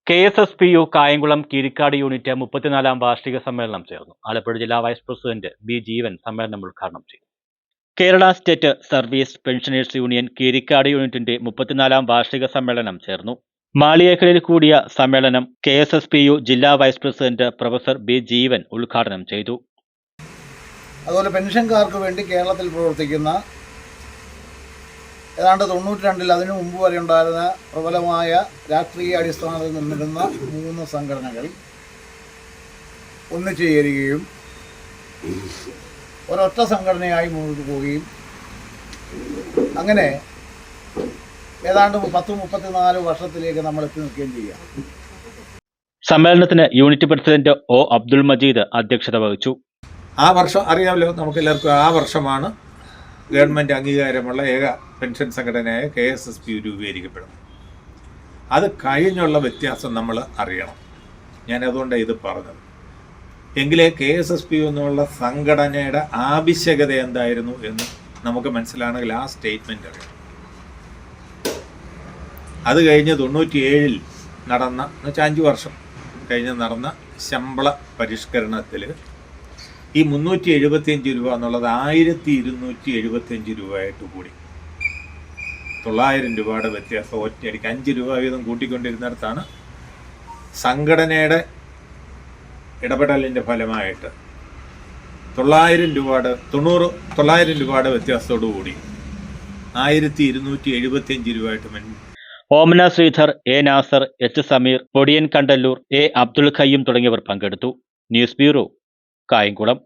KSSPU Kayamkulam Keerikkad unit 34-ാം വാർഷിക സമ്മേളനം ചേർന്നു. ആലപ്പുഴ ജില്ലാ വൈസ് പ്രസിഡന്റ് ബി ജീവൻ സമ്മേളനം ഉദ്ഘാടനം ചെയ്തു. Kerala state service pensioners union Keerikkad യൂണിറ്റിന്റെ 34-ാം വാർഷിക സമ്മേളനം ചേർന്നു. മാളിയേക്കലിൽ കൂടിയ സമ്മേളനം KSSPU ജില്ലാ വൈസ് പ്രസിഡന്റ് പ്രൊഫസർ ബി ജീവൻ ഉദ്ഘാടനം ചെയ്തു. അതുപോലെ പെൻഷൻകാർക്ക് വേണ്ടി കേരളത്തിൽ പ്രവർത്തിക്കുന്ന ഏതാണ്ട് 92-ൽ അതിനു മുമ്പ് വരെ ഉണ്ടായിരുന്ന പ്രബലമായ രാഷ്ട്രീയ അടിസ്ഥാനത്തിൽ നിന്നിരുന്ന 3 സംഘടനകൾ ഒന്നിച്ചു ചേരുകയും ഒരൊറ്റ സംഘടനയായി മുന്നോട്ട് പോവുകയും അങ്ങനെ ഏതാണ്ട് 34 വർഷത്തിലേക്ക് നമ്മൾ എത്തി നിൽക്കുകയും ചെയ്യാം. സമ്മേളനത്തിന് unit president O Abdul Majeed അധ്യക്ഷത വഹിച്ചു. ആ വർഷം അറിയാമല്ലോ, നമുക്കെല്ലാവർക്കും ആ വർഷമാണ് ഗവൺമെൻറ് അംഗീകാരമുള്ള ഏക പെൻഷൻ സംഘടനയായ KSSPU രൂപീകരിക്കപ്പെടുന്നത്. അത് കഴിഞ്ഞുള്ള വ്യത്യാസം നമ്മൾ അറിയണം. ഞാനതുകൊണ്ടാണ് ഇത് പറഞ്ഞത്. എങ്കിലേ KSSPU എന്നുള്ള സംഘടനയുടെ ആവശ്യകത എന്തായിരുന്നു എന്ന് നമുക്ക് മനസ്സിലാണെങ്കിൽ ആ സ്റ്റേറ്റ്മെൻറ്റ് അറിയണം. അത് കഴിഞ്ഞ് 97-ൽ നടന്ന, എന്നുവെച്ചാൽ 5 വർഷം കഴിഞ്ഞ് നടന്ന ശമ്പള പരിഷ്കരണത്തിൽ ഈ 375 രൂപ എന്നുള്ളത് 1275 രൂപയായിട്ട് കൂടി. 900 രൂപയുടെ വ്യത്യാസം ഒറ്റയടിക്ക് 5 രൂപ വീതം കൂട്ടിക്കൊണ്ടിരുന്നിടത്താണ് സംഘടനയുടെ ഇടപെടലിൻ്റെ ഫലമായിട്ട് 900 രൂപയുടെ വ്യത്യാസത്തോടു കൂടി 1275 രൂപയായിട്ട് Omana Sreedhar, A Nasar, H Sameer, Podiyan Kandallur, A Abdul Khayyum തുടങ്ങിയവർ പങ്കെടുത്തു. News bureau, Kayamkulam.